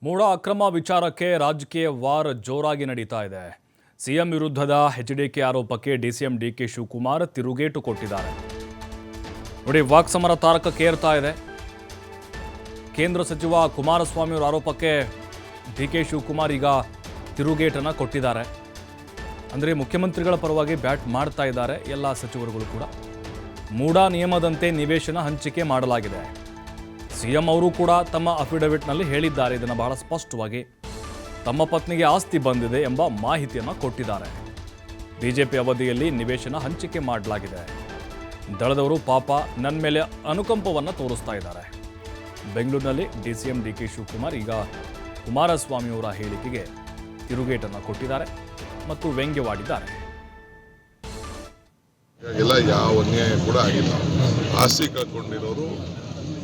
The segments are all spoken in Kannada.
ಮೂಡ ಅಕ್ರಮ ವಿಚಾರಕ್ಕೆ ರಾಜಕೀಯ ವಾರ್ ಜೋರಾಗಿ ನಡೀತಾ ಇದೆ. ಸಿಎಂ ವಿರುದ್ಧದ ಎಚ್ಡಿಕೆ ಆರೋಪಕ್ಕೆ ಡಿಸಿಎಂ ಡಿಕೆ ಶಿವಕುಮಾರ್ ತಿರುಗೇಟು ಕೊಟ್ಟಿದ್ದಾರೆ. ನೋಡಿ, ವಾಕ್ಸಮರ ತಾರಕಕ್ಕೇರ್ತಾ ಇದೆ. ಕೇಂದ್ರ ಸಚಿವ ಕುಮಾರಸ್ವಾಮಿ ಅವರ ಆರೋಪಕ್ಕೆ ಡಿಕೆ ಶಿವಕುಮಾರ್ ಈಗ ತಿರುಗೇಟನ್ನು ಕೊಟ್ಟಿದ್ದಾರೆ. ಅಂದರೆ ಮುಖ್ಯಮಂತ್ರಿಗಳ ಪರವಾಗಿ ಬ್ಯಾಟ್ ಮಾಡ್ತಾ ಇದ್ದಾರೆ ಎಲ್ಲ ಸಚಿವರುಗಳು ಕೂಡ. ಮೂಡ ನಿಯಮದಂತೆ ನಿವೇಶನ ಹಂಚಿಕೆ ಮಾಡಲಾಗಿದೆ. ಸಿಎಂ ಅವರು ಕೂಡ ತಮ್ಮ ಅಫಿಡವಿಟ್ನಲ್ಲಿ ಹೇಳಿದ್ದಾರೆ. ಇದನ್ನು ಬಹಳ ಸ್ಪಷ್ಟವಾಗಿ ತಮ್ಮ ಪತ್ನಿಗೆ ಆಸ್ತಿ ಬಂದಿದೆ ಎಂಬ ಮಾಹಿತಿಯನ್ನು ಕೊಟ್ಟಿದ್ದಾರೆ. ಬಿಜೆಪಿ ಅವಧಿಯಲ್ಲಿ ನಿವೇಶನ ಹಂಚಿಕೆ ಮಾಡಲಾಗಿದೆ. ದಳದವರು ಪಾಪ ನನ್ನ ಮೇಲೆ ಅನುಕಂಪವನ್ನು ತೋರಿಸ್ತಾ ಇದ್ದಾರೆ. ಬೆಂಗಳೂರಿನಲ್ಲಿ ಡಿಸಿಎಂ ಡಿಕೆ ಶಿವಕುಮಾರ್ ಈಗ ಕುಮಾರಸ್ವಾಮಿ ಅವರ ಹೇಳಿಕೆಗೆ ತಿರುಗೇಟನ್ನು ಕೊಟ್ಟಿದ್ದಾರೆ ಮತ್ತು ವ್ಯಂಗ್ಯವಾಡಿದ್ದಾರೆ. ಎಲ್ಲ ಯಾವ ಅನ್ಯಾಯ ಕೂಡ ಆಗಿಲ್ಲ. ಆಸ್ತಿ ಕಳ್ಕೊಂಡಿರೋರು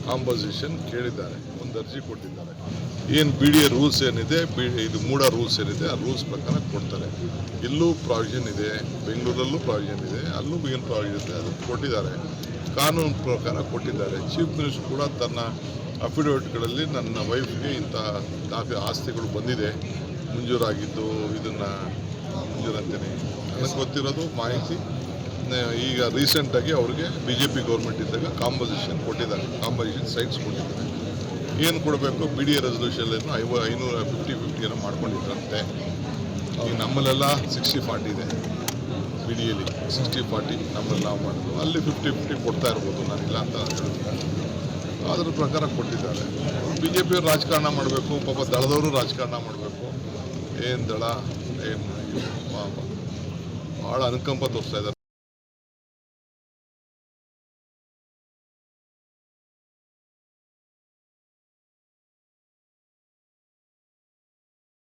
ಕಾಂಪೋಸಿಷನ್ ಕೇಳಿದ್ದಾರೆ, ಒಂದು ಅರ್ಜಿ ಕೊಟ್ಟಿದ್ದಾರೆ. ಏನು BDA ರೂಲ್ಸ್ ಏನಿದೆ, ಇದು ಮೂಡ ರೂಲ್ಸ್ ಏನಿದೆ, ಆ ರೂಲ್ಸ್ ಪ್ರಕಾರ ಕೊಡ್ತಾರೆ. ಇಲ್ಲೂ ಪ್ರಾವಿಷನ್ ಇದೆ, ಬೆಂಗಳೂರಲ್ಲೂ ಪ್ರಾವಿಷನ್ ಇದೆ, ಅಲ್ಲೂ ಏನು ಪ್ರಾವಿಷನ್ ಇದೆ ಅದು ಕೊಟ್ಟಿದ್ದಾರೆ. ಕಾನೂನು ಪ್ರಕಾರ ಕೊಟ್ಟಿದ್ದಾರೆ. ಚೀಫ್ ಮಿನಿಸ್ಟರ್ ಕೂಡ ತನ್ನ ಅಫಿಡವಿಟ್ಗಳಲ್ಲಿ ನನ್ನ ವೈಫ್ಗೆ ಇಂಥ ಆಸ್ತಿಗಳು ಬಂದಿದೆ, ಮಂಜೂರಾಗಿದ್ದು, ಇದನ್ನು ಮಂಜೂರು ಅಂತೀನಿ ನನಗೆ ಗೊತ್ತಿರೋದು ಮಾಹಿತಿ. ಈಗ ರೀಸೆಂಟಾಗಿ ಅವ್ರಿಗೆ BJP ಗೌರ್ಮೆಂಟ್ ಇದ್ದಾಗ ಕಾಂಪೋಸಿಷನ್ ಕೊಟ್ಟಿದ್ದಾರೆ, ಕಾಂಪೋಸಿಷನ್ ಸೈಟ್ಸ್ ಕೊಟ್ಟಿದ್ದಾರೆ. ಏನು ಕೊಡಬೇಕು, BDA ರೆಸಲ್ಯೂಷನ್ 550-50 ಏನೋ ಮಾಡ್ಕೊಂಡಿದ್ರಂತೆ. ಈಗ ನಮ್ಮಲ್ಲೆಲ್ಲ 60-40 ಇದೆ. BDAಲಿ 60-40 ನಮ್ಮಲ್ಲಿ ನಾವು ಮಾಡೋದು, ಅಲ್ಲಿ 50-50 ಕೊಡ್ತಾ ಇರ್ಬೋದು, ನಾನಿಲ್ಲ ಅಂತ ಹೇಳ್ತೀನಿ. ಅದ್ರ ಪ್ರಕಾರ ಕೊಟ್ಟಿದ್ದಾರೆ. BJP ಅವ್ರು ರಾಜಕಾರಣ ಮಾಡಬೇಕು, ಪಾಪ ದಳದವರು ರಾಜಕಾರಣ ಮಾಡಬೇಕು. ಏನು ದಳ ಏನು ಭಾಳ ಅನುಕಂಪ ತೋರಿಸ್ತಾ ಇದ್ದಾರೆ.